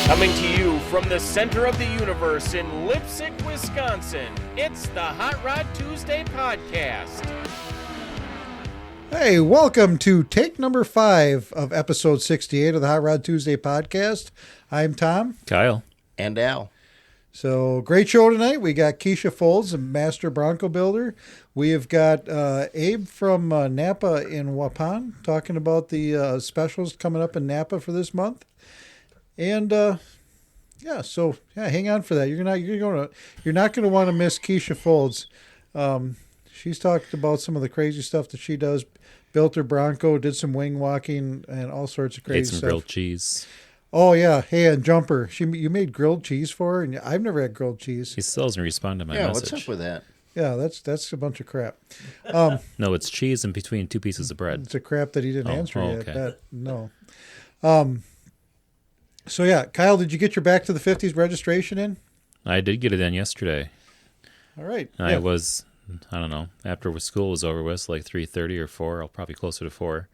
Coming to you from the center of the universe in Lipsick, Wisconsin, it's the Hot Rod Tuesday podcast. Hey, welcome to take number 5 of episode 68 of the Hot Rod Tuesday podcast. I'm Tom. Kyle. And Al. So, great show tonight. We got Keisha Foulds, a master Bronco builder. We have got Abe from Napa in Waupun talking about the specials coming up in Napa for this month. And hang on for that. You're not going to want to miss Keisha Foulds. She's talked about some of the crazy stuff that she does. Built her Bronco, did some wing walking, and all sorts of crazy stuff. Ate some grilled cheese. Oh yeah, hey, and Jumper, you made grilled cheese for her, and I've never had grilled cheese. He still doesn't respond to my message. What's up with that? Yeah, that's a bunch of crap. No, it's cheese in between two pieces of bread. It's a crap that he didn't answer yet. Okay. No. So yeah, Kyle, did you get your Back to the 50s registration in? I did get it in yesterday. All right. I was, I don't know, after school was over with, like 3:30 or 4. I'll probably closer to 4.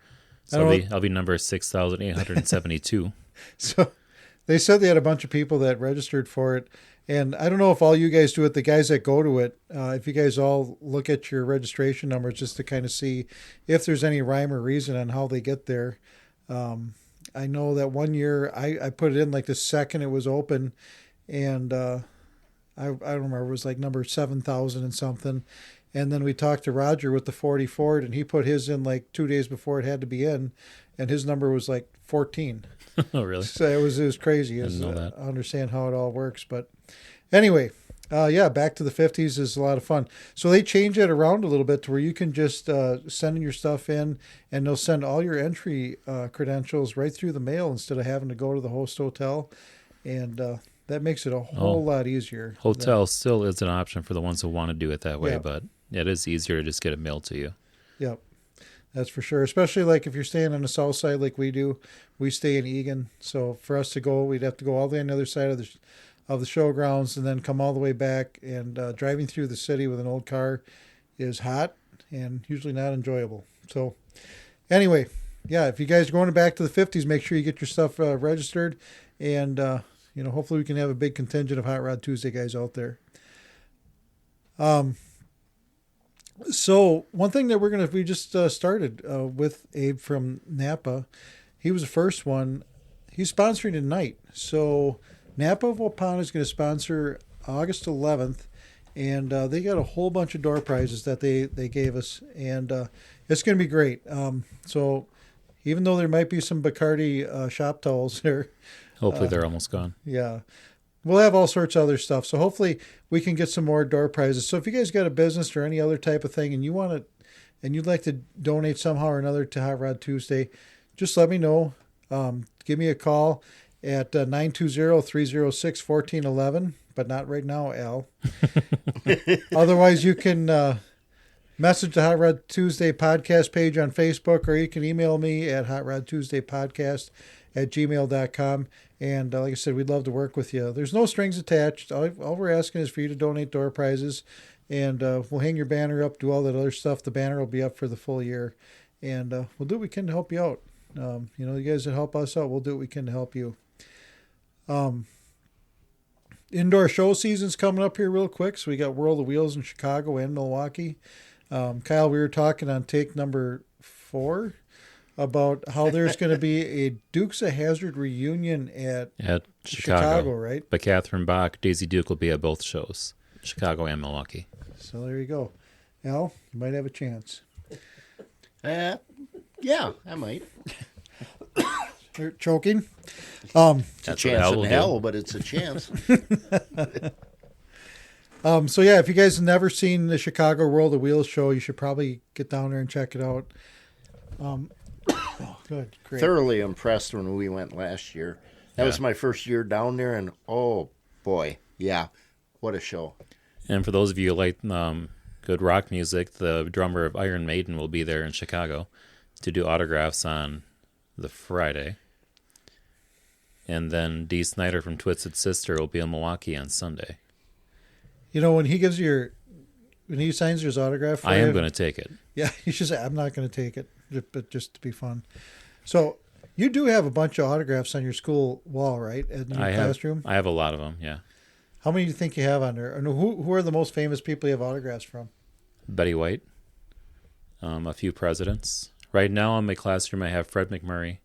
So I'll be number 6,872. So they said they had a bunch of people that registered for it. And I don't know if all you guys do it, the guys that go to it, if you guys all look at your registration numbers just to kind of see if there's any rhyme or reason on how they get there. I know that one year I put it in like the second it was open, and I don't remember, it was like number 7,000 and something. And then we talked to Roger with the 40 Ford, and he put his in like 2 days before it had to be in, and his number was like 14. Oh, really? So it was crazy. I didn't know that. I understand how it all works. But anyway, Back to the 50s is a lot of fun. So they changed it around a little bit to where you can just send your stuff in, and they'll send all your entry credentials right through the mail instead of having to go to the host hotel. And that makes it a whole lot easier. Hotel still is an option for the ones who want to do it that way, Yeah. but it is easier to just get it mailed to you. Yep. That's for sure. Especially like if you're staying on the south side like we do. We stay in Egan. So for us to go, we'd have to go all the way on the other side of the showgrounds and then come all the way back. And driving through the city with an old car is hot and usually not enjoyable. So anyway, if you guys are going back to the 50s, make sure you get your stuff registered. And, hopefully we can have a big contingent of Hot Rod Tuesday guys out there. So one thing that we just started with Abe from Napa. He was the first one. He's sponsoring tonight. So Napa of Waupun is going to sponsor August 11th. And they got a whole bunch of door prizes that they gave us. And it's going to be great. So even though there might be some Bacardi shop towels there. Hopefully they're almost gone. Yeah. We'll have all sorts of other stuff. So hopefully we can get some more door prizes. So if you guys got a business or any other type of thing and you want to, and you'd like to donate somehow or another to Hot Rod Tuesday, just let me know. Give me a call at 920-306-1411, but not right now, Al. Otherwise, you can message the Hot Rod Tuesday podcast page on Facebook, or you can email me at hotrodtuesdaypodcast@gmail.com. And like I said, we'd love to work with you. There's no strings attached. All we're asking is for you to donate door prizes, and we'll hang your banner up, do all that other stuff. The banner will be up for the full year, and we'll do what we can to help you out. You guys that help us out, we'll do what we can to help you. Indoor show season's coming up here real quick, so we got World of Wheels in Chicago and Milwaukee. Kyle, we were talking on take number 4 about how there's going to be a Dukes of Hazzard reunion at Chicago, right? But Catherine Bach, Daisy Duke will be at both shows, Chicago and Milwaukee. So there you go. Al, you might have a chance. Yeah, I might. You're choking? It's a That's chance what Al in will hell, do. but it's a chance. If you guys have never seen the Chicago World of Wheels show, you should probably get down there and check it out. Good, great. Thoroughly impressed when we went last year. That was my first year down there, and oh boy, yeah, what a show! And for those of you who like good rock music, the drummer of Iron Maiden will be there in Chicago to do autographs on the Friday. And then Dee Snider from Twisted Sister will be in Milwaukee on Sunday. When he signs his autograph I am going to take it. Yeah, you should say, I'm not going to take it, but just to be fun. So You do have a bunch of autographs on your school wall, right? In your classroom? I have a lot of them, yeah. How many do you think you have on there? And who are the most famous people you have autographs from? Betty White, a few presidents. Right now in my classroom, I have Fred McMurray,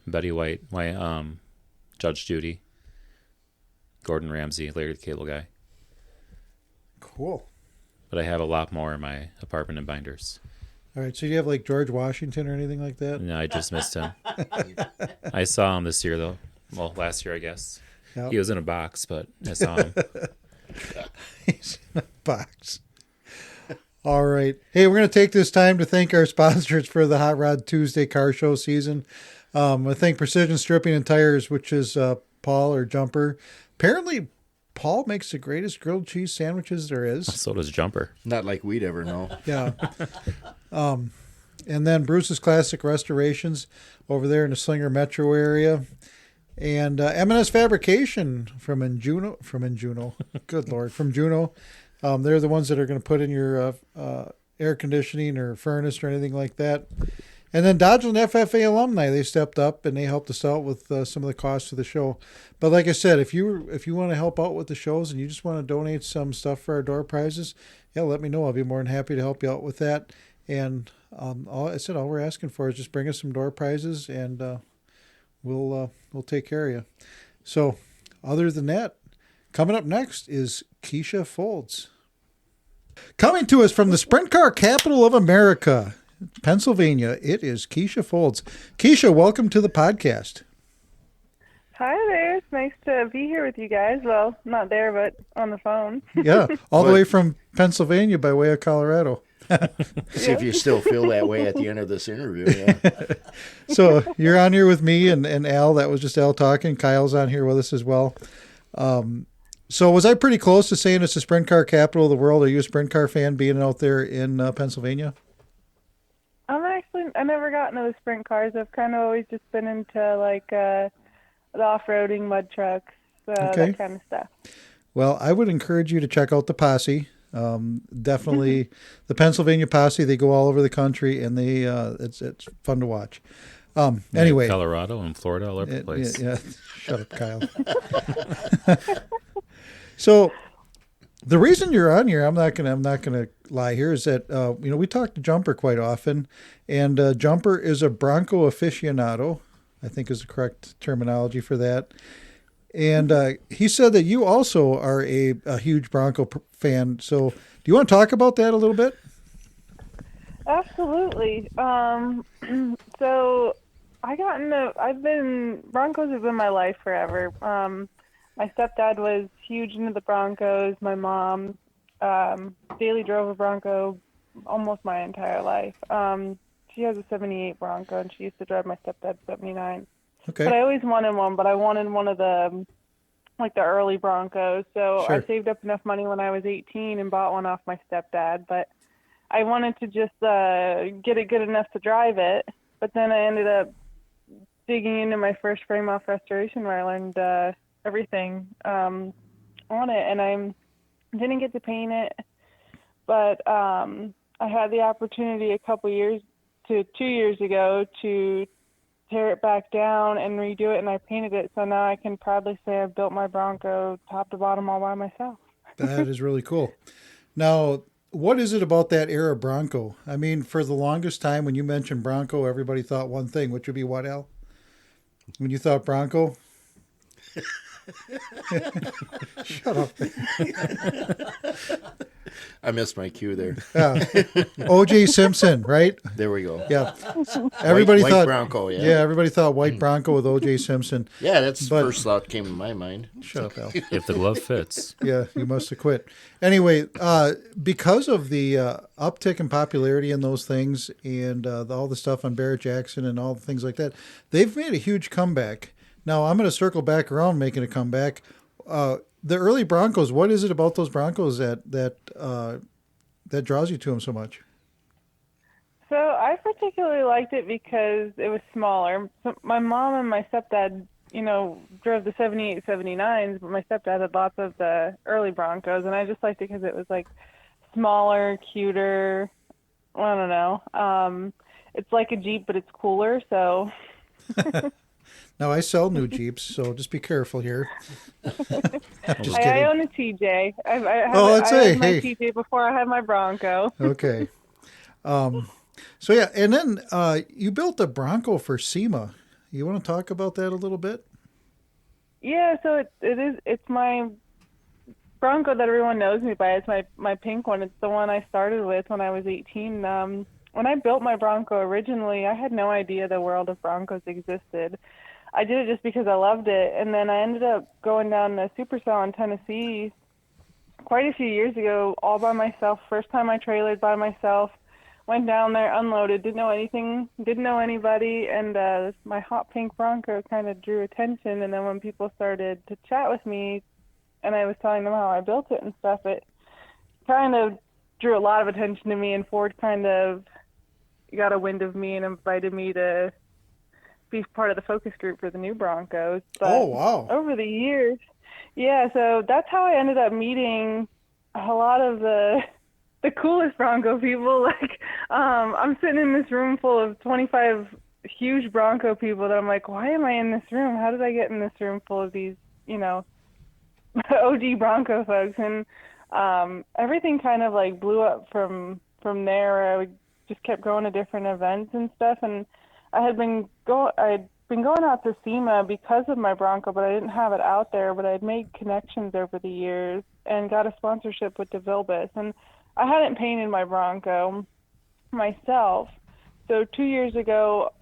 Betty White, my Judge Judy, Gordon Ramsay, Larry the Cable Guy. Cool. But I have a lot more in my apartment in binders. All right, so you have like George Washington or anything like that? No, I just missed him. I saw him this year, though. Well, last year, I guess. Yep. He was in a box, but I saw him. He's in a box. All right. Hey, we're going to take this time to thank our sponsors for the Hot Rod Tuesday car show season. I thank Precision Stripping and Tires, which is Paul or Jumper. Apparently, Paul makes the greatest grilled cheese sandwiches there is. So does Jumper. Not like we'd ever know. Yeah. And then Bruce's Classic Restorations over there in the Slinger Metro area. And M&S Fabrication from Juno. Good Lord, from Juno. They're the ones that are going to put in your air conditioning or furnace or anything like that. And then Dodgeland FFA alumni, they stepped up and they helped us out with some of the costs of the show. But like I said, if you want to help out with the shows and you just want to donate some stuff for our door prizes, yeah, let me know. I'll be more than happy to help you out with that. And all we're asking for is just bring us some door prizes and we'll take care of you. So other than that, coming up next is Keisha Foulds. Coming to us from the sprint car capital of America, Pennsylvania, it is Keisha Foulds. Keisha, welcome to the podcast. Hi there. It's nice to be here with you guys. Well, not there, but on the phone. Yeah, all the way from Pennsylvania by way of Colorado. See if you still feel that way at the end of this interview. Yeah. So you're on here with me and Al. That was just Al talking. Kyle's on here with us as well. So was I pretty close to saying it's the sprint car capital of the world? Are you a sprint car fan being out there in Pennsylvania? I never got into the sprint cars. I've kind of always just been into like the off-roading, mud trucks, that kind of stuff. Well, I would encourage you to check out the Posse. Definitely the Pennsylvania Posse. They go all over the country and they it's fun to watch. Anyway, Colorado and Florida, all over the place. Yeah. Shut up, Kyle. So the reason you're on here, I'm not gonna lie here, is that we talk to Jumper quite often, and Jumper is a Bronco aficionado, I think is the correct terminology for that. And he said that you also are a huge Bronco fan. So do you want to talk about that a little bit? Absolutely. So Broncos have been my life forever. My stepdad was huge into the Broncos. My mom daily drove a Bronco almost my entire life. She has a 78 Bronco, and she used to drive my stepdad's 79. Okay. But I always wanted one, but I wanted one of the early Broncos. So Sure. I saved up enough money when I was 18 and bought one off my stepdad. But I wanted to just get it good enough to drive it. But then I ended up digging into my first frame-off restoration where I learned everything on it. And I didn't get to paint it, but I had the opportunity 2 years ago to tear it back down and redo it, and I painted it. So now I can proudly say I built my Bronco top to bottom all by myself. That is really cool. Now, what is it about that era Bronco? I mean, for the longest time when you mentioned Bronco, everybody thought one thing, which would be what, Al? When you thought Bronco? Shut up. I missed my cue there. O.J. Simpson, right? There we go. Yeah. Everybody white thought Bronco, yeah. everybody thought white Bronco with O.J. Simpson. Yeah, that's the first thought that came to my mind. Shut up, Al. If the glove fits. Yeah, you must have quit. Anyway, because of the uptick in popularity in those things and all the stuff on Barrett Jackson and all the things like that, they've made a huge comeback. Now, I'm going to circle back around making a comeback. The early Broncos, what is it about those Broncos that draws you to them so much? So I particularly liked it because it was smaller. So my mom and my stepdad, drove the 78, 79s, but my stepdad had lots of the early Broncos, and I just liked it because it was like smaller, cuter. I don't know. It's like a Jeep, but it's cooler. So Now, I sell new Jeeps, so just be careful here. Just I kidding. own a TJ. Let's I say, had my hey. TJ before I had my Bronco. Okay. So, yeah, and then you built a Bronco for SEMA. You want to talk about that a little bit? Yeah, so it's my Bronco that everyone knows me by. It's my pink one. It's the one I started with when I was 18. When I built my Bronco originally, I had no idea the world of Broncos existed. I did it just because I loved it, and then I ended up going down to Supercell in Tennessee quite a few years ago, all by myself. First time I trailered by myself. Went down there, unloaded, didn't know anything, didn't know anybody, and my hot pink Bronco kind of drew attention. And then when people started to chat with me, and I was telling them how I built it and stuff, it kind of drew a lot of attention to me, and Ford kind of got a wind of me and invited me to be part of the focus group for the new Broncos. But Oh, wow. over the years, yeah, so that's how I ended up meeting a lot of the coolest Bronco people. Like, I'm sitting in this room full of 25 huge Bronco people that I'm like, why am I in this room? How did I get in this room full of these, OG Bronco folks? And everything kind of like blew up from there. I just kept going to different events and stuff, and I'd been going out to SEMA because of my Bronco, but I didn't have it out there. But I'd made connections over the years and got a sponsorship with DeVilbiss. And I hadn't painted my Bronco myself. So 2 years ago,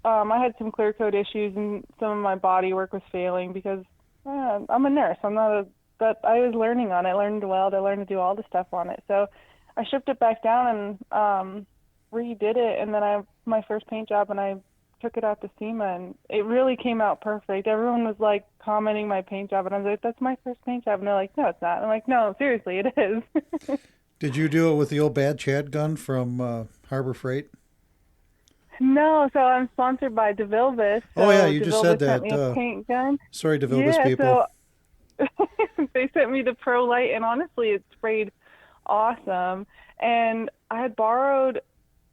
I had some clear coat issues and some of my body work was failing because I'm a nurse. But I was learning on it. I learned to weld. I learned to do all the stuff on it. So I stripped it back down and redid it. And then my first paint job, and I took it out to SEMA, and it really came out perfect. Everyone was like commenting my paint job, and I was like, that's my first paint job. And they're like, no, it's not. I'm like, no, seriously, it is. Did you do it with the old Bad Chad gun from Harbor Freight? No, so I'm sponsored by DeVilbiss. So Oh, yeah, you just said DeVilbiss sent that. me a paint gun. Sorry, DeVilbiss people. So they sent me the Pro Light, and honestly, it sprayed awesome. And I had borrowed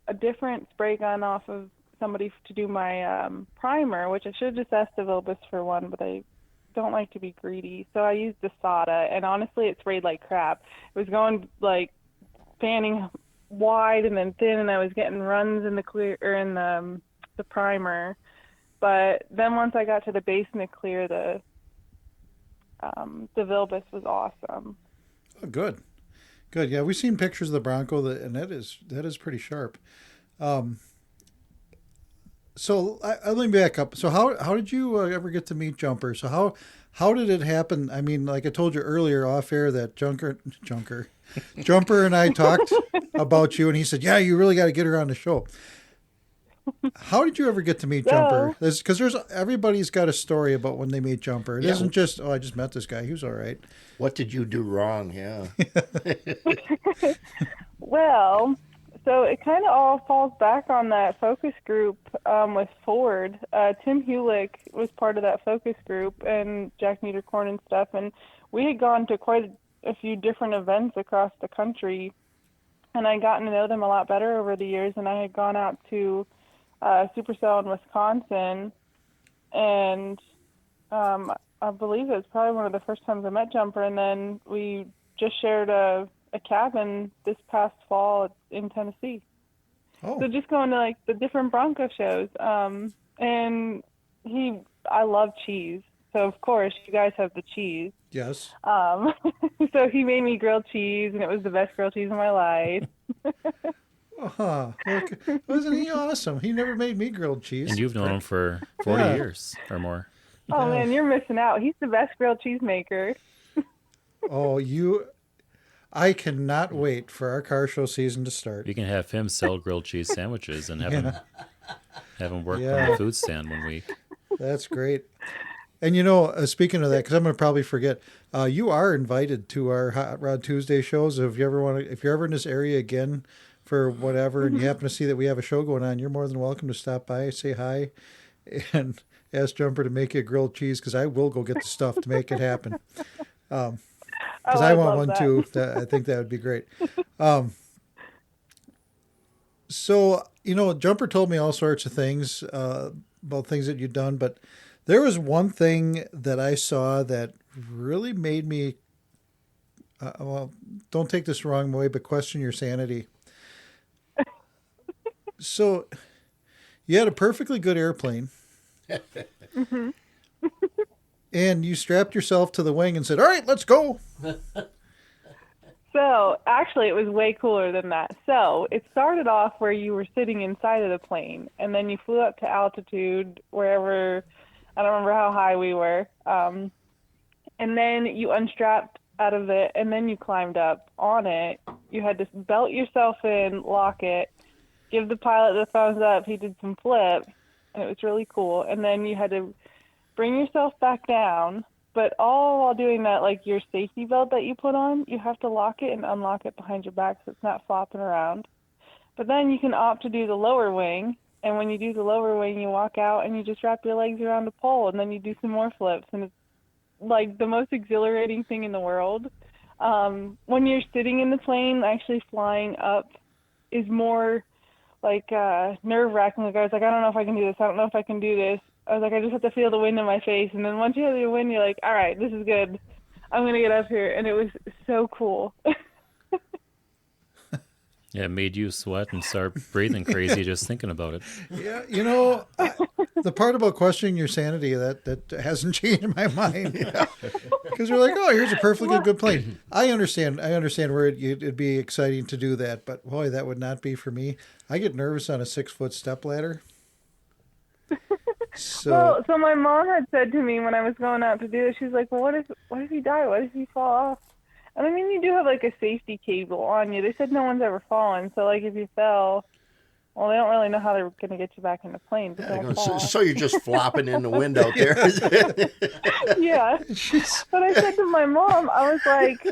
a different spray gun off of somebody to do my primer, which I should have just asked DeVilbiss for one, but I don't like to be greedy. So I used the Sada, and honestly, it sprayed like crap. It was going like fanning wide and then thin, and I was getting runs in the clear or in the primer. But then once I got to the base and the clear, the DeVilbiss was awesome. Oh, good. Yeah, we've seen pictures of the Bronco, and that is pretty sharp. So let me back up. So how did you ever get to meet Jumper? So how did it happen? I mean, like I told you earlier off air that Jumper and I talked about you, and he said, yeah, you really got to get her on the show. How did you ever get to meet Jumper? Because everybody's got a story about when they meet Jumper. It isn't just, I just met this guy. He was all right. What did you do wrong? Yeah. Well, so it kind of all falls back on that focus group with Ford. Tim Hulick was part of that focus group, and Jack Niederkorn and stuff, and we had gone to quite a few different events across the country, and I'd gotten to know them a lot better over the years. And I had gone out to Supercell in Wisconsin, and I believe it was probably one of the first times I met Jumper, and then we just shared a cabin this past fall in Tennessee. Oh. So just going to like the different Bronco shows. And I love cheese. So of course you guys have the cheese. Yes. So he made me grilled cheese, and it was the best grilled cheese of my life. Okay. Wasn't he awesome? He never made me grilled cheese. And you've known him for 40 years or more. Oh man, you're missing out. He's the best grilled cheese maker. I cannot wait for our car show season to start. You can have him sell grilled cheese sandwiches and have him work on the food stand one week. That's great. And speaking of that, because I'm going to probably forget, you are invited to our Hot Rod Tuesday shows. If you're ever in this area again for whatever, and you happen to see that we have a show going on, you're more than welcome to stop by, say hi, and ask Jumper to make you a grilled cheese, because I will go get the stuff to make it happen. Because I want one too. I think that would be great. So, Jumper told me all sorts of things, about things that you've done, but there was one thing that I saw that really made me, well, don't take this the wrong way, but question your sanity. So you had a perfectly good airplane. Mm-hmm. And you strapped yourself to the wing and said, all right, let's go. So actually, it was way cooler than that. So it started off where you were sitting inside of the plane, and then you flew up to altitude wherever, I don't remember how high we were. And then you unstrapped out of it, and then you climbed up on it. You had to belt yourself in, lock it, give the pilot the thumbs up. He did some flips, and it was really cool. And then you had to bring yourself back down. But all while doing that, like your safety belt that you put on, you have to lock it and unlock it behind your back so it's not flopping around. But then you can opt to do the lower wing, and when you do the lower wing, you walk out and you just wrap your legs around a pole, and then you do some more flips, and it's like the most exhilarating thing in the world. When you're sitting in the plane, actually flying up is more like nerve-wracking. Like I was like, I don't know if I can do this. I don't know if I can do this. I was like, I just have to feel the wind in my face. And then once you have the wind, you're like, all right, this is good. I'm going to get up here. And it was so cool. Yeah, it made you sweat and start breathing crazy just thinking about it. Yeah, you know, the part about questioning your sanity, that hasn't changed my mind. Because you're like, oh, here's a perfectly good plane. I understand where it'd be exciting to do that, but boy, that would not be for me. I get nervous on a 6-foot step ladder. So my mom had said to me when I was going out to do it, she's like, well, what if you die? What if you fall off? And I mean, you do have like a safety cable on you. They said no one's ever fallen. So like if you fell, well, they don't really know how they're going to get you back in the plane. But don't fall. So you're just flopping in the wind out there. Yeah. But I said to my mom, I was like,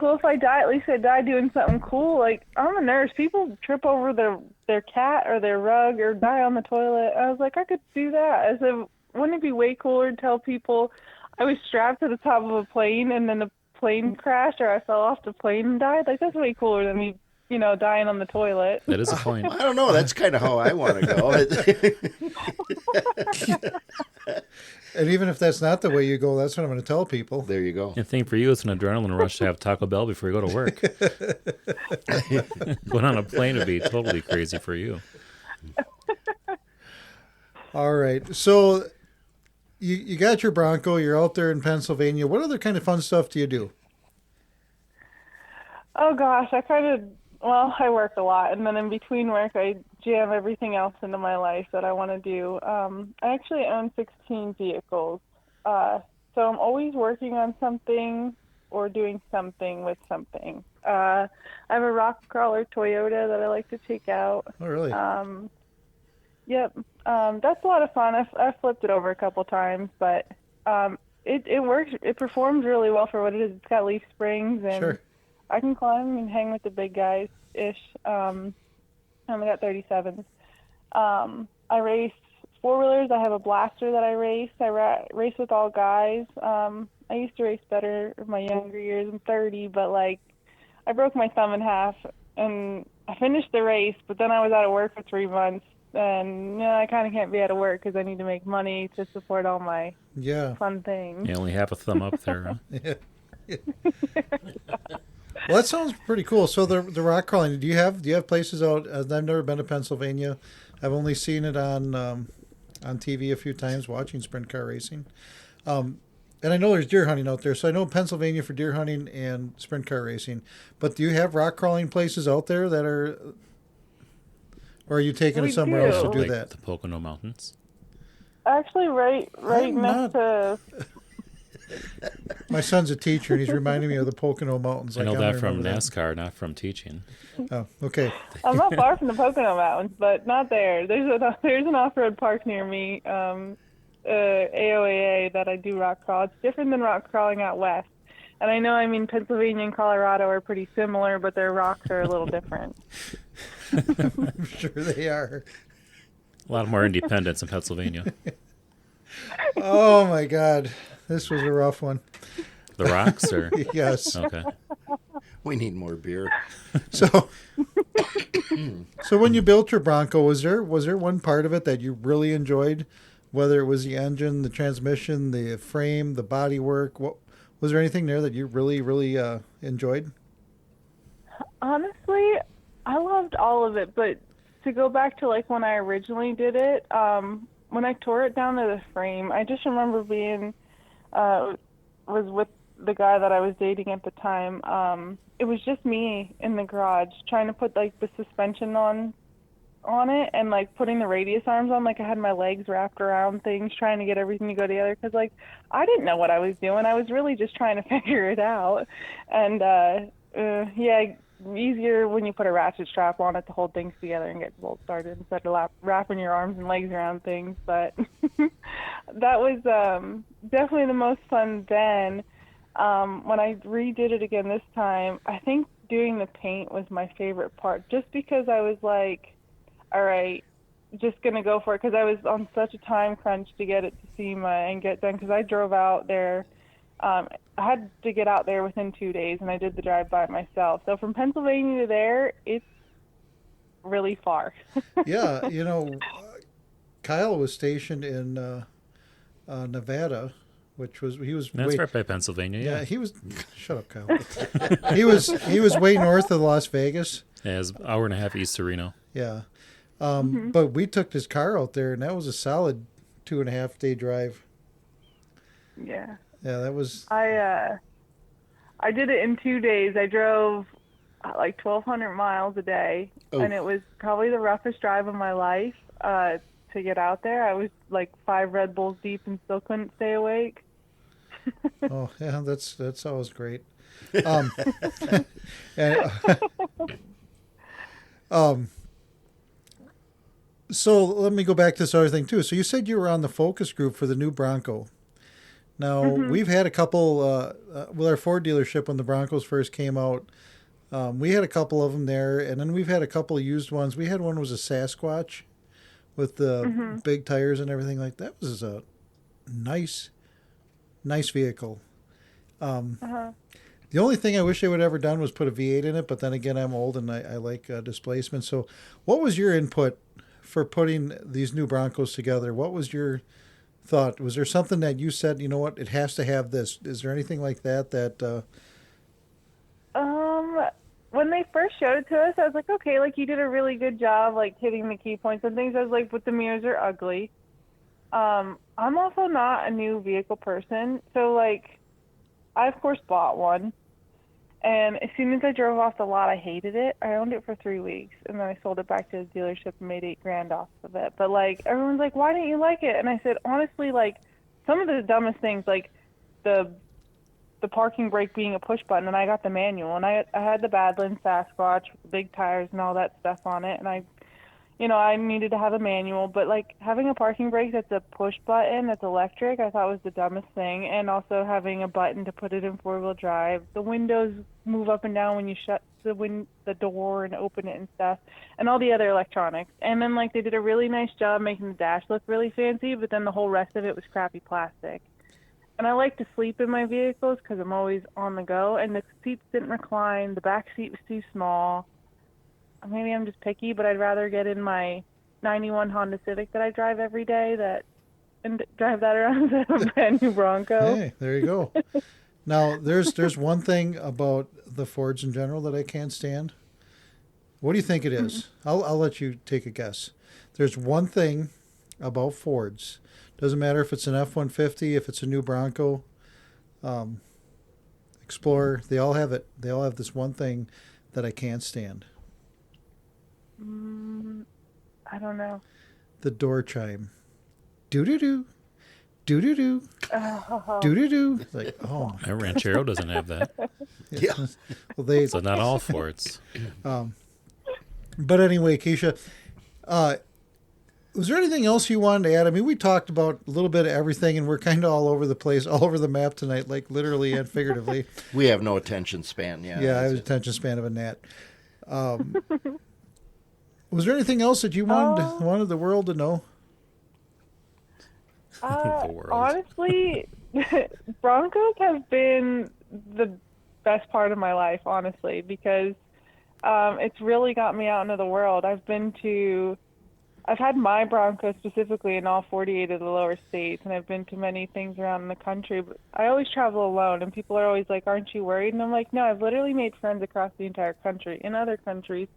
well, if I die, at least I die doing something cool. Like, I'm a nurse. People trip over their cat or their rug or die on the toilet. I was like, I could do that. I said, wouldn't it be way cooler to tell people I was strapped to the top of a plane and then the plane crashed or I fell off the plane and died? Like, that's way cooler than me, dying on the toilet. That is a point. I don't know. That's kind of how I want to go. And even if that's not the way you go, that's what I'm going to tell people. There you go. I think for you, it's an adrenaline rush to have Taco Bell before you go to work. Going on a plane would be totally crazy for you. All right. So you got your Bronco. You're out there in Pennsylvania. What other kind of fun stuff do you do? Oh, gosh. I work a lot. And then in between work, I jam everything else into my life that I want to do. I actually own 16 vehicles. So I'm always working on something or doing something with something. I have a rock crawler Toyota that I like to take out. Oh, really? Yep. That's a lot of fun. I've flipped it over a couple times, but it works. It performs really well for what it is. It's got leaf springs, and Sure. I can climb and hang with the big guys-ish. I only got 37s. I race four-wheelers. I have a blaster that I race. I race with all guys. I used to race better in my younger years. I'm 30, but, I broke my thumb in half, and I finished the race, but then I was out of work for 3 months, and I kind of can't be out of work because I need to make money to support all my fun things. You only have a thumb up there, huh? Yeah. Well, that sounds pretty cool. So the rock crawling, do you have places out? I've never been to Pennsylvania. I've only seen it on TV a few times watching sprint car racing. And I know there's deer hunting out there. So I know Pennsylvania for deer hunting and sprint car racing. But do you have rock crawling places out there that are, or are you taking it somewhere else to do like that? The Pocono Mountains? Actually, right next to... My son's a teacher, and he's reminding me of the Pocono Mountains. I know that from NASCAR, not from teaching. Oh, okay. I'm not far from the Pocono Mountains, but not there. There's an off-road park near me, AOAA, that I do rock crawl. It's different than rock crawling out west. And I know, Pennsylvania and Colorado are pretty similar, but their rocks are a little different. I'm sure they are. A lot more independence in Pennsylvania. Oh, my God. This was a rough one. The rocks, or? Yes. Okay. We need more beer. So, so when you built your Bronco, was there one part of it that you really enjoyed? Whether it was the engine, the transmission, the frame, the bodywork, what was there anything there that you really, really enjoyed? Honestly, I loved all of it, but to go back to like when I originally did it, when I tore it down to the frame, I just remember being was with the guy that I was dating at the time. It was just me in the garage trying to put like the suspension on it and like putting the radius arms on. Like I had my legs wrapped around things, trying to get everything to go together because like I didn't know what I was doing. I was really just trying to figure it out. And yeah, easier when you put a ratchet strap on it to hold things together and get bolts started instead of wrapping your arms and legs around things. But that was definitely the most fun then. When I redid it again this time, I think doing the paint was my favorite part, just because I was like, all right, just going to go for it, because I was on such a time crunch to get it to SEMA and get done, because I drove out there. I had to get out there within 2 days, and I did the drive by myself. So from Pennsylvania to there, it's really far. Yeah, you know, Kyle was stationed in Nevada, which was That's right by Pennsylvania. Yeah, Yeah, he was. Shut up, Kyle. he was way north of Las Vegas. yeah, it's an hour and a half east of Reno. Yeah, but we took his car out there, and that was a solid 2.5 day drive. Yeah. Yeah, that was. I did it in 2 days. I drove like 1,200 miles a day, and it was probably the roughest drive of my life to get out there. I was like 5 Red Bulls deep and still couldn't stay awake. Oh yeah, that's always great. And, so let me go back to this other thing too. So you said you were on the focus group for the new Bronco. Now we've had a couple with our Ford dealership when the Broncos first came out. We had a couple of them there, and then we've had a couple of used ones. We had one was a Sasquatch with the big tires and everything like that. Was a nice vehicle. The only thing I wish they would have ever done was put a V8 in it, but then again, I'm old and I like displacement. So what was your input for putting these new Broncos together? What was your thought? Was there something that you said, you know what, it has to have this? Is there anything like that? When they first showed it to us, I was like, okay, like you did a really good job, like hitting the key points and things. I was like, but the mirrors are ugly. I'm also not a new vehicle person, so like, I of course bought one, and as soon as I drove off the lot, I hated it. I owned it for 3 weeks, and then I sold it back to the dealership and made $8,000 off of it. But like, everyone's like, why didn't you like it? And I said, honestly, like, some of the dumbest things, like the parking brake being a push button, and I got the manual, and I had the Badland Sasquatch with the big tires and all that stuff on it, and I needed to have a manual, but like having a parking brake that's a push button that's electric, I thought was the dumbest thing. And also having a button to put it in 4-wheel drive. The windows move up and down when you shut the door and open it and stuff, and all the other electronics. And then like they did a really nice job making the dash look really fancy, but then the whole rest of it was crappy plastic. And I like to sleep in my vehicles because I'm always on the go, and the seats didn't recline. The back seat was too small. Maybe I'm just picky, but I'd rather get in my 91 Honda Civic that I drive every day and drive that around instead of a brand new Bronco. Hey, there you go. Now, there's one thing about the Fords in general that I can't stand. What do you think it is? I'll let you take a guess. There's one thing about Fords. Doesn't matter if it's an F-150, if it's a new Bronco, Explorer. They all have it. They all have this one thing that I can't stand. I don't know. The door chime. Do-do-do. Do-do-do. Do-do-do. Like, oh. My Ranchero doesn't have that. Yeah. Well, So not all Fords. But anyway, Keisha, was there anything else you wanted to add? I mean, we talked about a little bit of everything, and we're kind of all over the place, all over the map tonight, like literally and figuratively. We have no attention span. Yeah. Yeah, I have attention span of a gnat. Was there anything else that you wanted the world to know? The world. Honestly, Broncos have been the best part of my life, honestly, because it's really got me out into the world. I've had my Bronco specifically in all 48 of the lower states, and I've been to many things around the country, but I always travel alone, and people are always like, aren't you worried? And I'm like, no, I've literally made friends across the entire country, in other countries,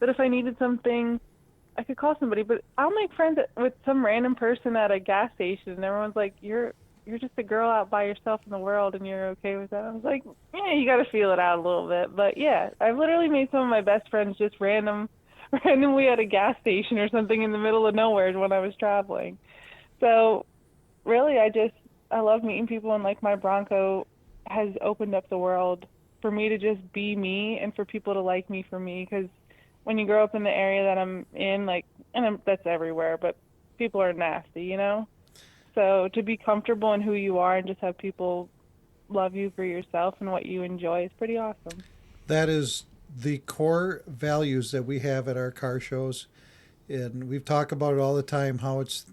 that if I needed something, I could call somebody, but I'll make friends with some random person at a gas station, and everyone's like, you're just a girl out by yourself in the world, and you're okay with that. I was like, yeah, you got to feel it out a little bit. But yeah, I've literally made some of my best friends just randomly at a gas station or something in the middle of nowhere when I was traveling. So really, I love meeting people, and like my Bronco has opened up the world for me to just be me and for people to like me for me, because when you grow up in the area that I'm in, that's everywhere, but people are nasty, you know? So to be comfortable in who you are and just have people love you for yourself and what you enjoy is pretty awesome. That is the core values that we have at our car shows. And we've talked about it all the time, how it's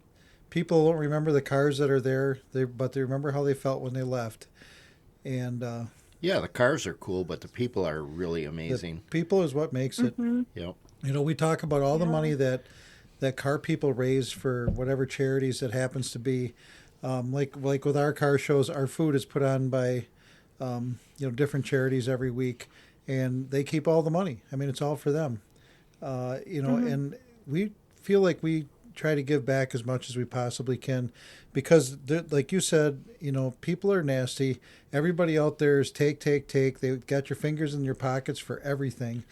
people don't remember the cars that are there, but they remember how they felt when they left. And yeah, the cars are cool, but the people are really amazing. The people is what makes it. Yep. You know, we talk about all the money that car people raise for whatever charities it happens to be. Like with our car shows, our food is put on by different charities every week, and they keep all the money. I mean, it's all for them. And we feel like we try to give back as much as we possibly can, because like you said, people are nasty. Everybody out there is take. They got your fingers in your pockets for everything.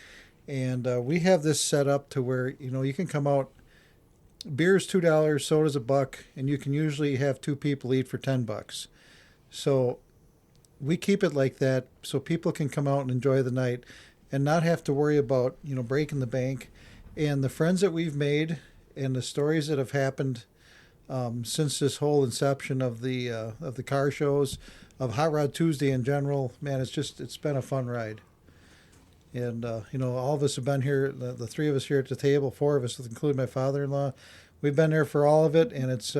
And we have this set up to where, you can come out, beer's $2, soda's $1, and you can usually have 2 people eat for $10. So we keep it like that so people can come out and enjoy the night and not have to worry about, breaking the bank. And the friends that we've made and the stories that have happened since this whole inception of the car shows, of Hot Rod Tuesday in general, man, it's been a fun ride. And, all of us have been here, the 3 of us here at the table, 4 of us, including my father-in-law. We've been there for all of it, and it's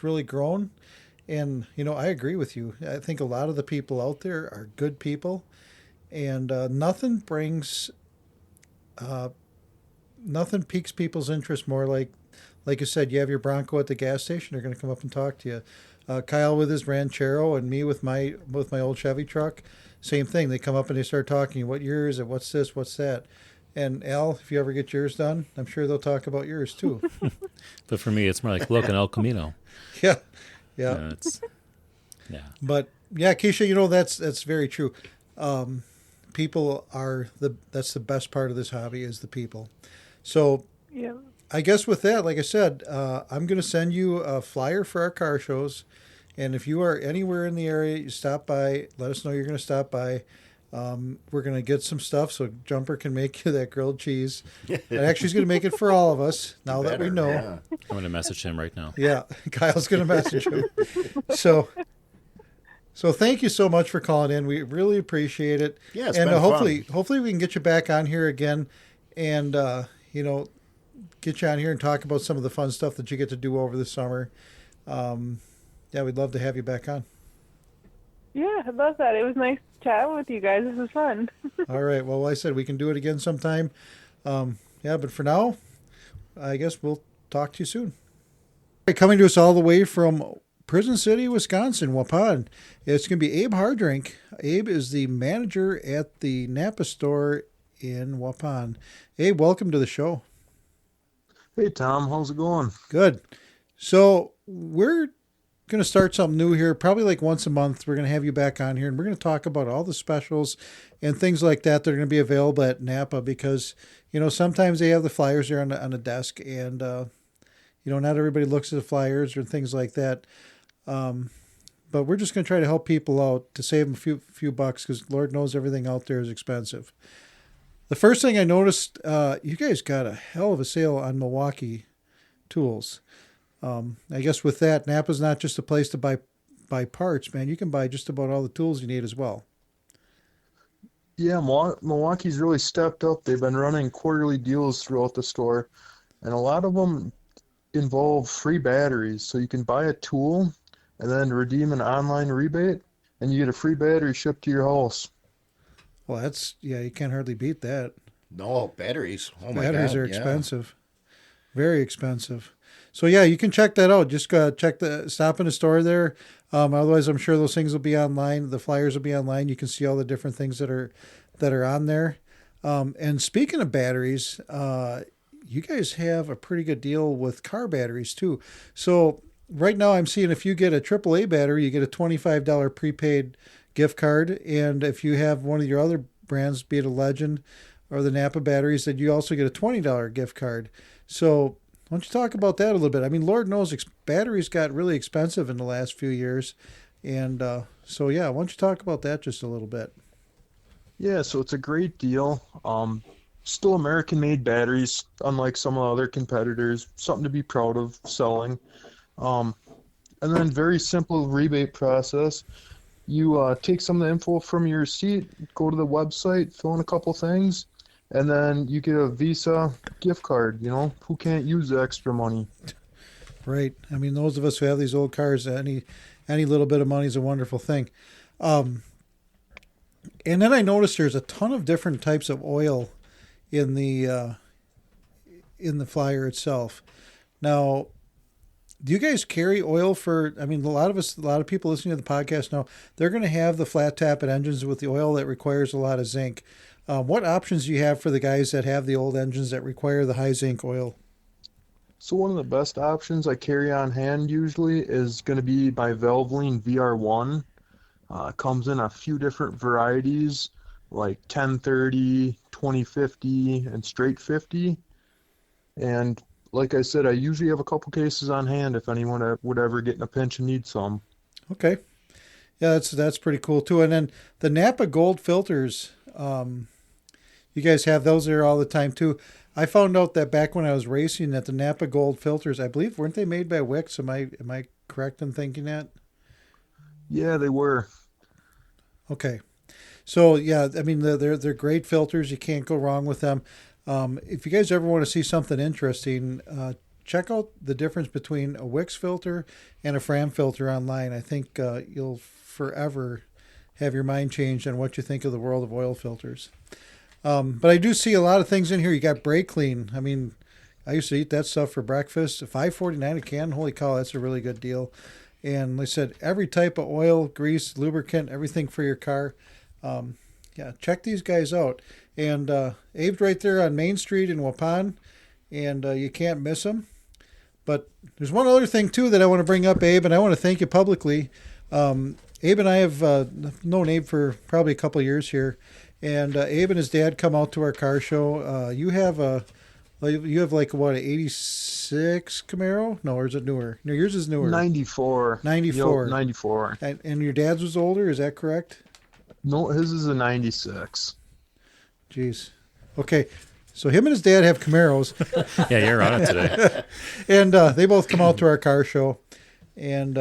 really grown. And, I agree with you. I think a lot of the people out there are good people, and nothing piques people's interest more like you said, you have your Bronco at the gas station, they're going to come up and talk to you. Kyle with his Ranchero and me with my old Chevy truck. Same thing. They come up and they start talking. What year is it? What's this? What's that? And Al, if you ever get yours done, I'm sure they'll talk about yours too. But for me, it's more like, look, an El Camino. Yeah. Yeah. But yeah, Keisha, that's very true. People are that's the best part of this hobby is the people. So yeah. I guess with that, like I said, I'm going to send you a flyer for our car shows. And if you are anywhere in the area, you stop by, let us know you're going to stop by. We're going to get some stuff so Jumper can make you that grilled cheese. And actually, he's going to make it for all of us now that we know. Yeah. I'm going to message him right now. Yeah, Kyle's going to message him. So thank you so much for calling in. We really appreciate it. Yeah, it's and been hopefully we can get you back on here again and, get you on here and talk about some of the fun stuff that you get to do over the summer. Yeah, we'd love to have you back on. Yeah, I love that. It was nice chatting with you guys. This was fun. All right. Well, like I said, we can do it again sometime. But for now, I guess we'll talk to you soon. Coming to us all the way from Prison City, Wisconsin, Waupun, it's going to be Abe Hardrink. Abe is the manager at the Napa store in Waupun. Abe, welcome to the show. Hey, Tom. How's it going? Good. So we're going to start something new here, probably like once a month. We're going to have you back on here, and we're going to talk about all the specials and things like that that are going to be available at Napa, because sometimes they have the flyers there on the desk, and not everybody looks at the flyers or things like that. But we're just going to try to help people out to save them a few bucks, because Lord knows everything out there is expensive. The first thing I noticed, you guys got a hell of a sale on Milwaukee tools. I guess with that, Napa's not just a place to buy parts, man. You can buy just about all the tools you need as well. Yeah, Milwaukee's really stepped up. They've been running quarterly deals throughout the store, and a lot of them involve free batteries. So you can buy a tool and then redeem an online rebate, and you get a free battery shipped to your house. Well, you can't hardly beat that. No, batteries. Oh, my God. Batteries are yeah. expensive. Very expensive. So yeah, you can check that out. Just stop in a store there. Otherwise, I'm sure those things will be online. The flyers will be online. You can see all the different things that are on there. And speaking of batteries, you guys have a pretty good deal with car batteries too. So right now, I'm seeing if you get a AAA battery, you get a $25 prepaid gift card, and if you have one of your other brands, be it a Legend or the Napa batteries, then you also get a $20 gift card. So why don't you talk about that a little bit? I mean, Lord knows batteries got really expensive in the last few years. And so, yeah, why don't you talk about that just a little bit? Yeah, so it's a great deal. Still American-made batteries, unlike some of the other competitors. Something to be proud of selling. And then very simple rebate process. You take some of the info from your receipt, go to the website, fill in a couple things, and then you get a Visa gift card. You know, who can't use the extra money? Right. I mean, those of us who have these old cars, any little bit of money is a wonderful thing. And then I noticed there's a ton of different types of oil in the flyer itself. Now, do you guys carry oil for? I mean, a lot of people listening to the podcast know they're going to have the flat tappet engines with the oil that requires a lot of zinc. What options do you have for the guys that have the old engines that require the high zinc oil? So one of the best options I carry on hand usually is going to be my Valvoline VR1. Comes in a few different varieties like 1030, 2050, and straight 50. And like I said, I usually have a couple cases on hand if anyone would ever get in a pinch and need some. Okay. Yeah, that's pretty cool too. And then the Napa Gold filters, you guys have those there all the time too. I found out that back when I was racing that the Napa Gold filters, I believe, weren't they made by Wix? Am I correct in thinking that? Yeah, they were. Okay. So yeah, I mean they're great filters. You can't go wrong with them. If you guys ever want to see something interesting, check out the difference between a Wix filter and a Fram filter online. I think you'll forever have your mind changed on what you think of the world of oil filters. But I do see a lot of things in here. You got Brake Clean. I mean, I used to eat that stuff for breakfast. $5.49 a can. Holy cow, that's a really good deal. And like I said, every type of oil, grease, lubricant, everything for your car. Yeah, check these guys out. And Abe's right there on Main Street in Waupun, and you can't miss him. But there's one other thing, too, that I want to bring up, Abe, and I want to thank you publicly. Abe and I have known Abe for probably a couple of years here. And Abe and his dad come out to our car show. You have like what, an 86 Camaro? No, or is it newer? No, yours is newer. 94. 94. Yep, 94. And your dad's was older, is that correct? No, his is a 96. Jeez. Okay. So him and his dad have Camaros. Yeah, you're on it today. And they both come out to our car show. And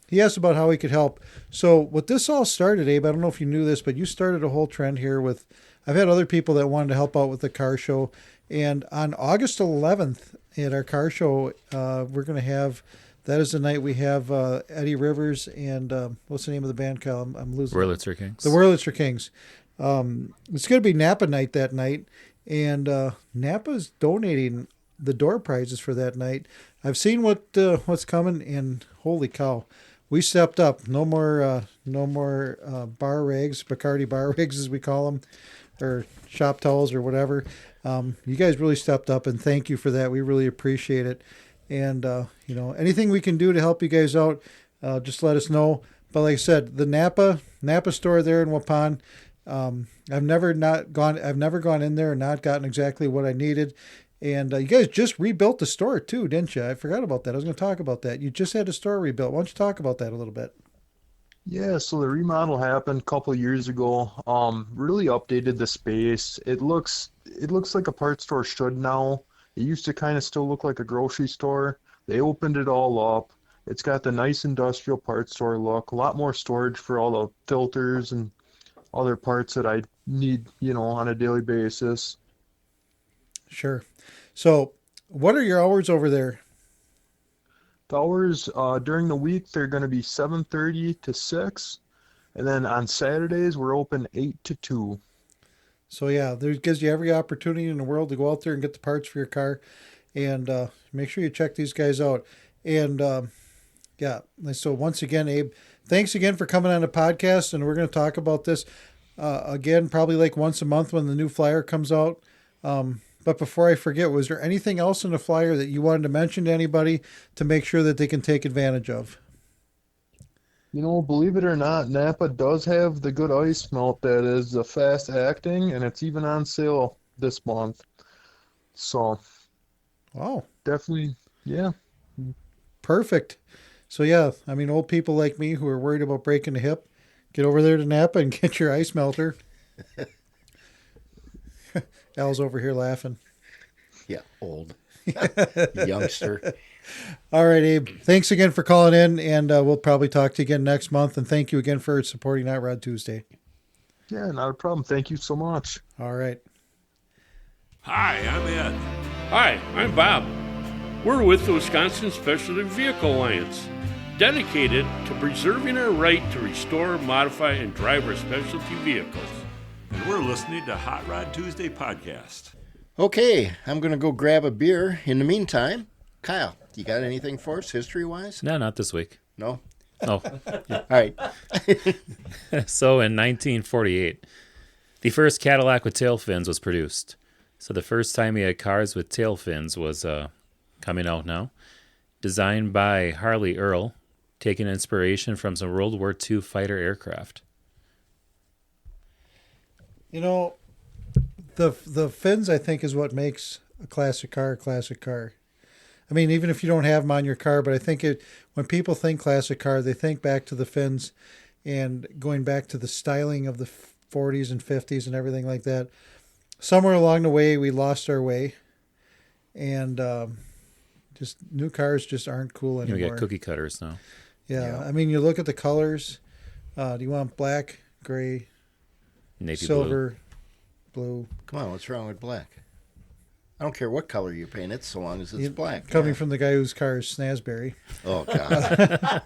he asked about how he could help. So what this all started, Abe, I don't know if you knew this, but you started a whole trend here with, I've had other people that wanted to help out with the car show. And on August 11th at our car show, we're going to have, that is the night we have Eddie Rivers and what's the name of the band, Kyle? I'm losing Wurlitzer Kings. The Wurlitzer Kings. It's going to be Napa night that night. And Napa's donating the door prizes for that night. I've seen what's coming, and holy cow. We stepped up. No more bar rigs, Bacardi bar rigs as we call them, or shop towels or whatever. You guys really stepped up, and thank you for that. We really appreciate it. And anything we can do to help you guys out, just let us know. But like I said, the Napa store there in Waupun, I've never gone in there and not gotten exactly what I needed. And you guys just rebuilt the store too, didn't you? I forgot about that. I was going to talk about that. You just had a store rebuilt. Why don't you talk about that a little bit? Yeah, so the remodel happened a couple of years ago. Really updated the space. It looks like a parts store should now. It used to kind of still look like a grocery store. They opened it all up. It's got the nice industrial parts store look. A lot more storage for all the filters and other parts that I need, on a daily basis. Sure. So, what are your hours over there? The hours during the week, they're going to be 7:30 to 6. And then on Saturdays, we're open 8 to 2. So yeah, there gives you every opportunity in the world to go out there and get the parts for your car, and make sure you check these guys out. And yeah, so once again, Abe, thanks again for coming on the podcast, and we're going to talk about this again probably like once a month when the new flyer comes out. But before I forget, was there anything else in the flyer that you wanted to mention to anybody to make sure that they can take advantage of? You know, believe it or not, Napa does have the good ice melt that is fast acting, and it's even on sale this month. So, Wow. definitely, yeah. Perfect. So yeah, I mean, old people like me who are worried about breaking a hip, get over there to Napa and get your ice melter. Al's over here laughing. Yeah, old. Youngster. All right, Abe. Thanks again for calling in, and we'll probably talk to you again next month. And thank you again for supporting Hot Rod Tuesday. Yeah, not a problem. Thank you so much. All right. Hi, I'm Ed. Hi, I'm Bob. We're with the Wisconsin Specialty Vehicle Alliance, dedicated to preserving our right to restore, modify, and drive our specialty vehicles. And we're listening to Hot Rod Tuesday podcast. Okay, I'm going to go grab a beer. In the meantime, Kyle, you got anything for us history-wise? No, not this week. No? Oh. All right. So in 1948, the first Cadillac with tail fins was produced. So the first time we had cars with tail fins was coming out now. Designed by Harley Earl, taking inspiration from some World War II fighter aircraft. You know, the fins, I think, is what makes a classic car a classic car. I mean, even if you don't have them on your car, but I think when people think classic car, they think back to the fins and going back to the styling of the 40s and 50s and everything like that. Somewhere along the way, we lost our way, and just new cars just aren't cool anymore. We got cookie cutters now. Yeah, I mean, you look at the colors. Do you want black, gray, Navy silver, blue? Come on, what's wrong with black? I don't care what color you paint it, so long as it's black. Coming from the guy whose car is Snazberry. Oh, God.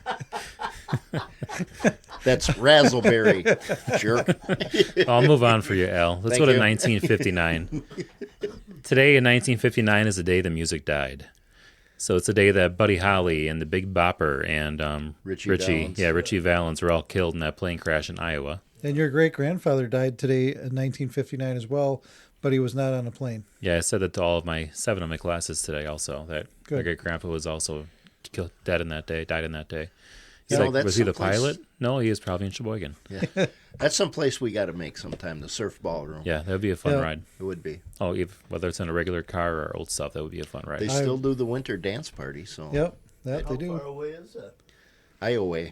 That's Razzleberry, jerk. I'll move on for you, Al. Let's Thank go to you. 1959. Today in 1959 is the day the music died. So it's the day that Buddy Holly and the Big Bopper and Richie Valens were all killed in that plane crash in Iowa. And your great-grandfather died today in 1959 as well, but he was not on a plane. Yeah, I said that to all of my 7 of my classes today also, that my great-grandpa was also died in that day. He's was he the pilot? No, he was probably in Sheboygan. Yeah. That's someplace we got to make sometime, the surf ballroom. Yeah, that would be a fun ride. It would be. Oh, whether it's in a regular car or old stuff, that would be a fun ride. They still do the winter dance party. So. Yep, they do. How far away is that? Iowa,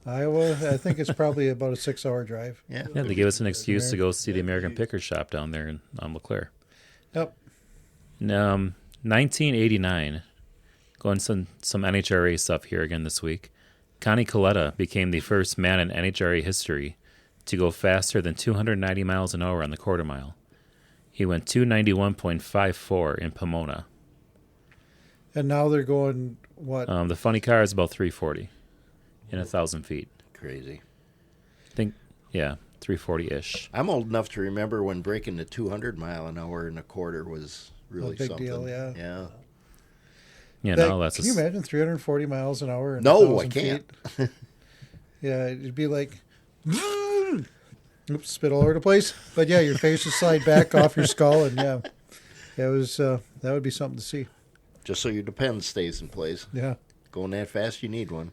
I think it's probably about a 6-hour drive. Yeah, they gave us an excuse to go see the American Picker Shop down there in LeClaire. Yep. 1989, going some NHRA stuff here again this week. Connie Coletta became the first man in NHRA history to go faster than 290 miles an hour on the quarter mile. He went 291.54 in Pomona. And now they're going, what? The funny car is about 340 in 1,000 feet. Crazy. I think, 340-ish. I'm old enough to remember when breaking the 200 mile an hour in a quarter was really a big something. deal, yeah. Yeah. Yeah, no, that's can you imagine 340 miles an hour? No, 1,000 I can't. feet? Yeah, it'd be like, oops, spit all over the place. But yeah, your face would slide back off your skull, and it was that would be something to see. Just so your depends stays in place. Yeah. Going that fast, you need one.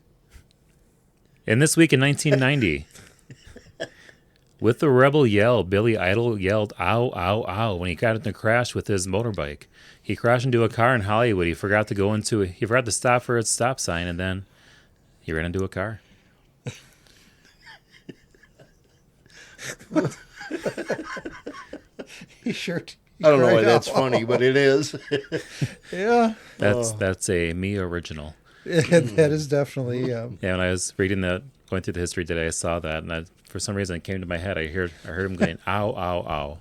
And this week in 1990, with the rebel yell, Billy Idol yelled, "Ow, ow, ow," when he got in a crash with his motorbike. He crashed into a car in Hollywood. He forgot to stop for a stop sign, and then he ran into a car. I don't know why that's funny, but it is. Yeah. That's a me original. That is definitely. Yeah, when I was reading going through the history today, I saw that, and for some reason it came to my head. I heard him going, "Ow, ow, ow,"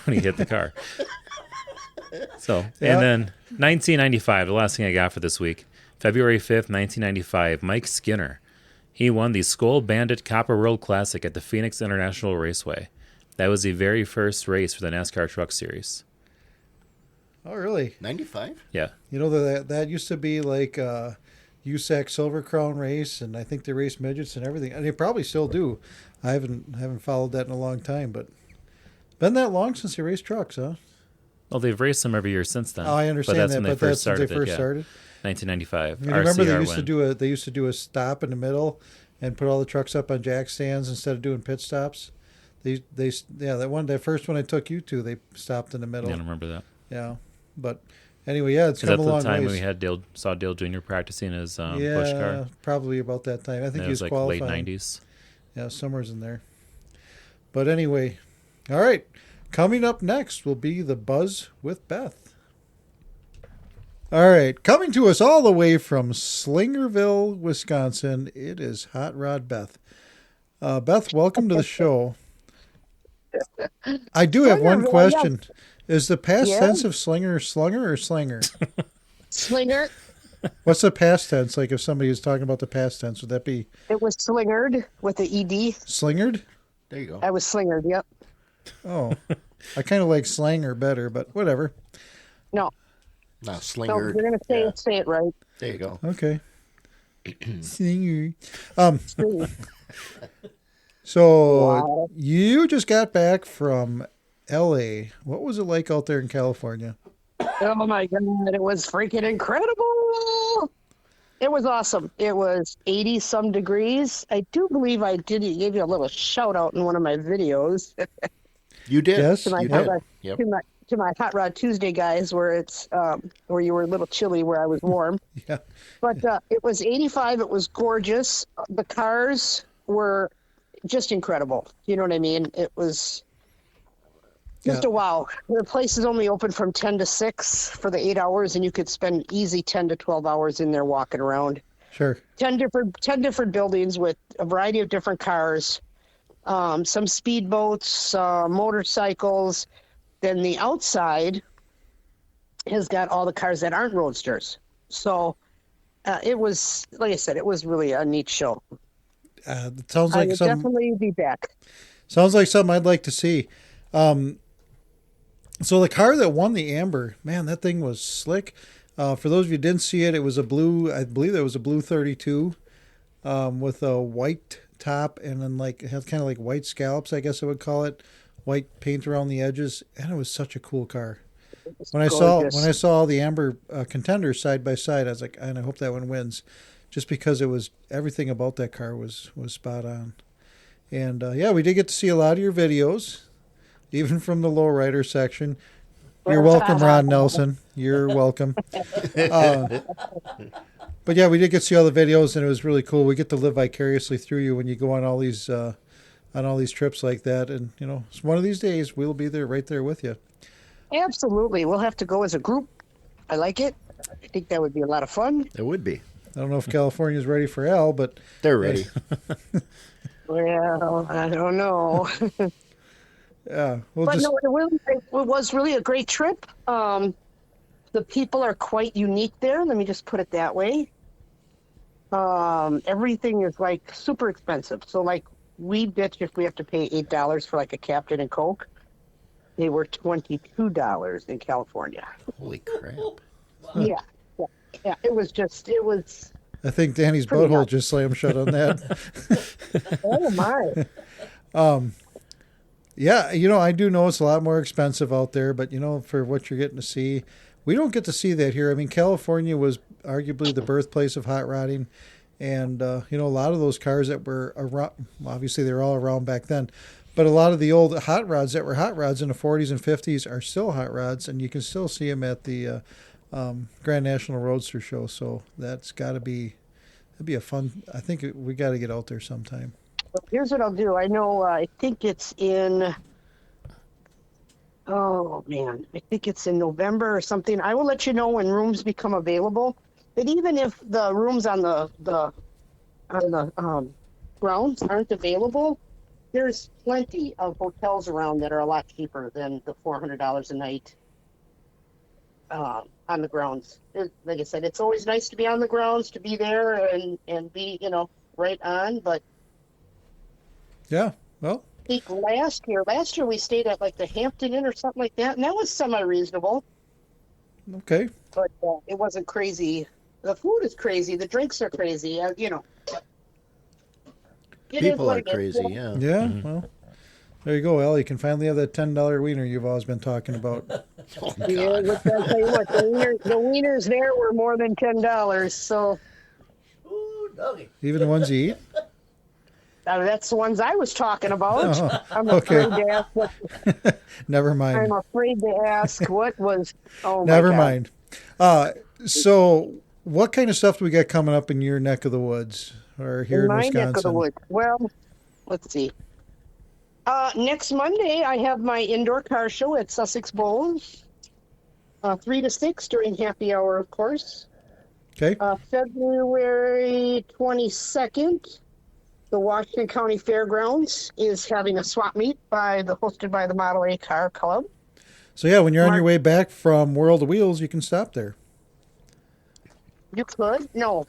when he hit the car. So, and then 1995, the last thing I got for this week, February 5th, 1995, Mike Skinner. He won the Skull Bandit Copper World Classic at the Phoenix International Raceway. That was the very first race for the NASCAR Truck Series. Oh, really? 95? Yeah. You know, that used to be like USAC Silver Crown race, and I think they race midgets and everything. And they probably still do. I haven't followed that in a long time, but been that long since they raced trucks, huh? Well, they've raced them every year since then. Oh, I understand but that's that, when they but first that's when they started. first started. 1995. You remember RCR they used to do a stop in the middle and put all the trucks up on jack stands instead of doing pit stops. That first one I took you to, they stopped in the middle. Yeah, I don't remember that. Yeah, but anyway, yeah, it's come a long way. Is that the time we saw Dale Jr. practicing his push car? Probably about that time. I think he was like qualifying. late 90s. Yeah, somewhere's in there. But anyway, all right. Coming up next will be the Buzz with Beth. All right, coming to us all the way from Slingerville, Wisconsin, it is Hot Rod Beth. Beth, welcome to the show. I do have one question. Is the past tense of slinger slunger or slinger? Slinger. What's the past tense? Like if somebody was talking about the past tense, would that be? It was slingered with the ED. Slingered? There you go. I was slingered, yep. Oh, I kind of like slanger better, but whatever. No. No, So slinger. you're going to say it right. There you go. Okay. Slinger. Slinger. So Wow. you just got back from LA. What was it like out there in California? Oh my God, it was freaking incredible. It was awesome. It was 80 some degrees. I do believe I gave you a little shout out in one of my videos. You did. Yes, to my you Hot did. Rod, Yep. to my Hot Rod Tuesday guys, where it's where you were a little chilly, where I was warm. Yeah. But it was 85. It was gorgeous. The cars were just incredible. You know what I mean? It was just Yeah. a wow. The place is only open from 10 to 6 for the 8 hours, and you could spend easy 10 to 12 hours in there walking around. Sure. 10 different buildings with a variety of different cars, some speedboats, motorcycles. Then the outside has got all the cars that aren't roadsters. So it was, like I said, it was really a neat show. It sounds I like would some. definitely be back. Sounds like something I'd like to see. So the car that won the Amber, man, that thing was slick. For those of you who didn't see it, it was a blue. I believe it was a blue 32 with a white top and then like it had kind of like white scallops, I guess I would call it, white paint around the edges, and it was such a cool car. When I saw all the Amber contenders side by side, I was like, and I hope that one wins, just because it was everything about that car was spot on. And yeah, we did get to see a lot of your videos, even from the lowrider section. You're welcome, Ron Nelson. You're welcome. But yeah, we did get to see all the videos, and it was really cool. We get to live vicariously through you when you go on all these trips like that. And you know, one of these days we'll be there, right there with you. Absolutely. We'll have to go as a group. I like it. I think that would be a lot of fun. It would be. I don't know if California's ready for Al, but They're ready. Well, I don't know. yeah, But no, it was really a great trip. The people are quite unique there. Let me just put it that way. Everything is like super expensive. So like we bitch if we have to pay $8 for like a Captain and Coke. They were $22 in California. Holy crap. Yeah. It was. I think Danny's pretty butthole nuts. just slammed shut on that. Oh my. Yeah, you know, I do know it's a lot more expensive out there, but you know, for what you're getting to see, we don't get to see that here. I mean, California was arguably the birthplace of hot rodding, and you know, a lot of those cars that were around, obviously they were all around back then, but a lot of the old hot rods that were hot rods in the 40s and 50s are still hot rods, and you can still see them at the Grand National Roadster Show. So that'd be a fun. I think we got to get out there sometime. Here's what I'll do. I know, I think it's in, oh man, I think it's in November or something. I will let you know when rooms become available. But even if the rooms on the grounds aren't available, there's plenty of hotels around that are a lot cheaper than the $400 a night on the grounds. Like I said, it's always nice to be on the grounds, to be there and be, you know, right on, but Yeah, well, think last year we stayed at like the Hampton Inn or something like that, and that was semi-reasonable, Okay. but it wasn't crazy. The food is crazy. The drinks are crazy. You know. It is People what are it is. crazy, yeah. Yeah. Well, there you go, Al. You can finally have that $10 wiener you've always been talking about. Oh, Yeah, God. but I'll tell you what, the wieners there were more than $10. So Ooh, doggy. Even the ones you eat. that's the ones I was talking about. Oh, I'm okay. afraid to ask. Never mind. I'm afraid to ask what was. Oh my Never God. mind. So, what kind of stuff do we got coming up in your neck of the woods or here in My Wisconsin? neck of the woods. Well, let's see. Next Monday, I have my indoor car show at Sussex Bowl, 3 to 6 during happy hour, of course. Okay. February 22nd, the Washington County Fairgrounds is having a swap meet hosted by the Model A Car Club. So yeah, when you're on your way back from World of Wheels, you can stop there. You could? No,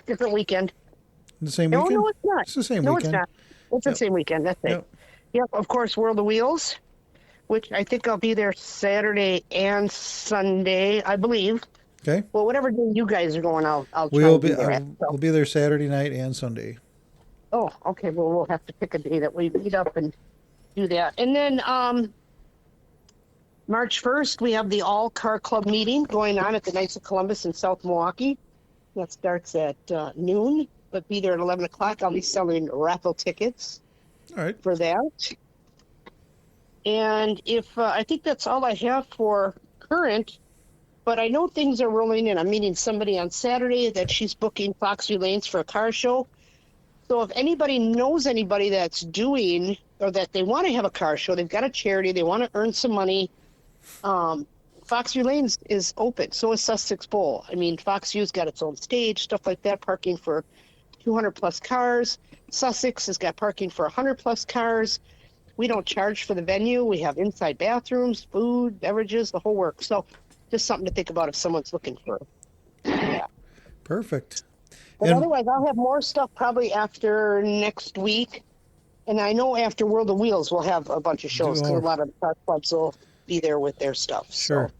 different weekend. The same weekend? No, it's not. It's the same no, weekend. it's not. It's the same weekend. That's it. Yep. Yep, of course, World of Wheels, which I think I'll be there Saturday and Sunday, I believe. Okay. Well, whatever day you guys are going, I'll try We'll to be there at. we'll be there Saturday night and Sunday. Oh, okay. Well, we'll have to pick a day that we meet up and do that. And then March 1st, we have the All Car Club meeting going on at the Knights of Columbus in South Milwaukee. That starts at noon, but be there at 11 o'clock. I'll be selling raffle tickets All right. for that. And if I think that's all I have for current, but I know things are rolling in. I'm meeting somebody on Saturday that she's booking Foxview Lanes for a car show. So if anybody knows anybody that's doing or that they want to have a car show, they've got a charity, they want to earn some money, Foxview Lanes is open. So is Sussex Bowl. I mean, Foxview's got its own stage, stuff like that, parking for 200 plus cars. Sussex has got parking for 100 plus cars. We don't charge for the venue. We have inside bathrooms, food, beverages, the whole work. So just something to think about if someone's looking for. Yeah. Perfect. But And- otherwise, I'll have more stuff probably after next week. And I know after World of Wheels, we'll have a bunch of shows because a lot of the car clubs will be there with their stuff. Sure.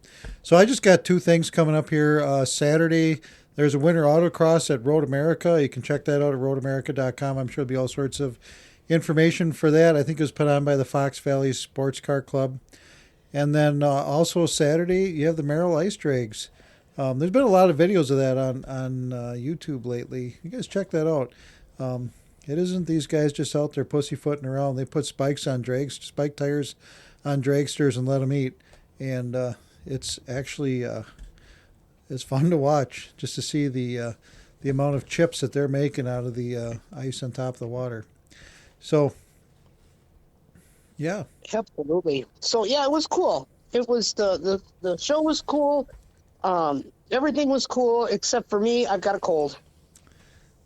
So I just got two things coming up here. Saturday, there's a winter autocross at Road America. You can check that out at roadamerica.com. I'm sure there'll be all sorts of information for that. I think it was put on by the Fox Valley Sports Car Club. And then also Saturday, you have the Merrill Ice Drags. There's been a lot of videos of that on YouTube lately. You guys check that out. It isn't these guys just out there pussyfooting around. They put spikes on drags, spike tires on dragsters and let them eat. And it's actually it's fun to watch just to see the amount of chips that they're making out of the ice on top of the water. So, yeah. Absolutely. So, yeah, it was cool. It was the show was cool. Everything was cool except for me. I've got a cold.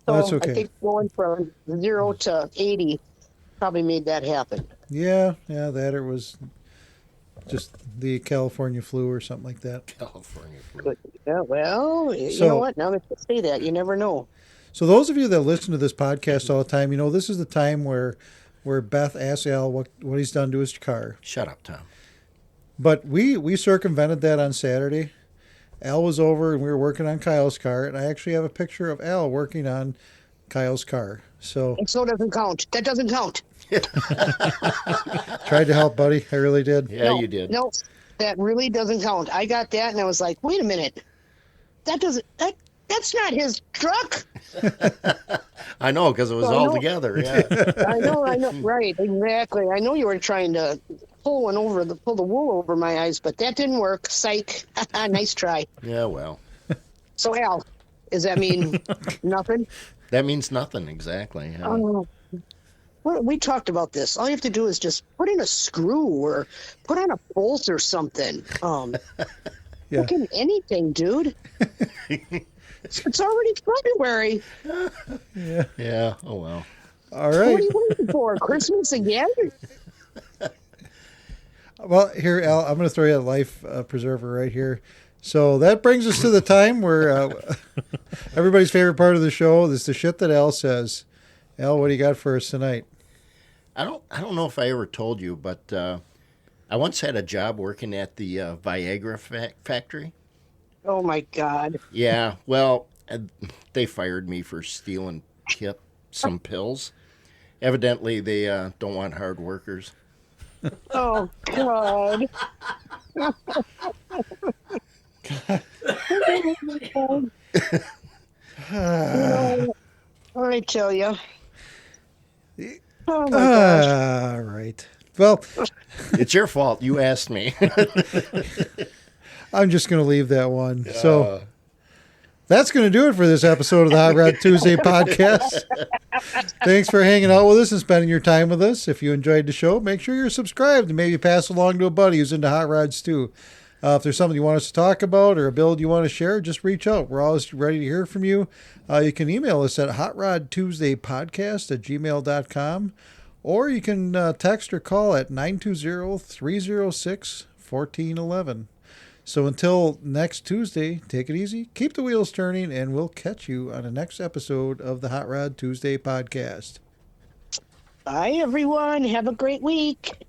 So That's okay. I think going from 0 to 80 probably made that happen. Yeah, that or it was just the California flu or something like that. California flu. But, yeah, well, you So- know what? Now that you say that, you never know. So those of you that listen to this podcast all the time, you know this is the time where Beth asks Al what he's done to his car. Shut up, Tom. But we circumvented that on Saturday. Al was over and we were working on Kyle's car, and I actually have a picture of Al working on Kyle's car. So And so doesn't count. That doesn't count. tried to help, buddy. I really did. Yeah, No, you did. No, that really doesn't count. I got that, and I was like, wait a minute. That's not his truck. I know, because it was So I all know- together. Yeah. I know. Right, exactly. I know you were trying to pull the wool over my eyes, but that didn't work. Psych. Nice try. Yeah, well, So, Al, does that mean nothing? that means nothing exactly. Yeah. Well, we talked about this. All you have to do is just put in a screw or put on a bolt or something. Yeah. Fucking anything, dude. It's already February. Yeah. Oh well. All What are right. you waiting for? Christmas again? Well, here, Al, I'm going to throw you a life preserver right here. So that brings us to the time where everybody's favorite part of the show is the shit that Al says. Al, what do you got for us tonight? I don't know if I ever told you, but I once had a job working at the Viagra factory. Oh my God. Yeah, well, they fired me for stealing some pills. Evidently, they don't want hard workers. Oh God. I tell you. Oh my gosh. All right. Well, It's your fault. You asked me. I'm just going to leave that one. So that's going to do it for this episode of the Hot Rod Tuesday podcast. Thanks for hanging out with us and spending your time with us. If you enjoyed the show, make sure you're subscribed and maybe pass along to a buddy who's into hot rods too. If there's something you want us to talk about or a build you want to share, just reach out. We're always ready to hear from you. You can email us at hotrodtuesdaypodcast@gmail.com, or you can text or call at 920-306-1411. So until next Tuesday, take it easy, keep the wheels turning, and we'll catch you on the next episode of the Hot Rod Tuesday podcast. Bye, everyone. Have a great week.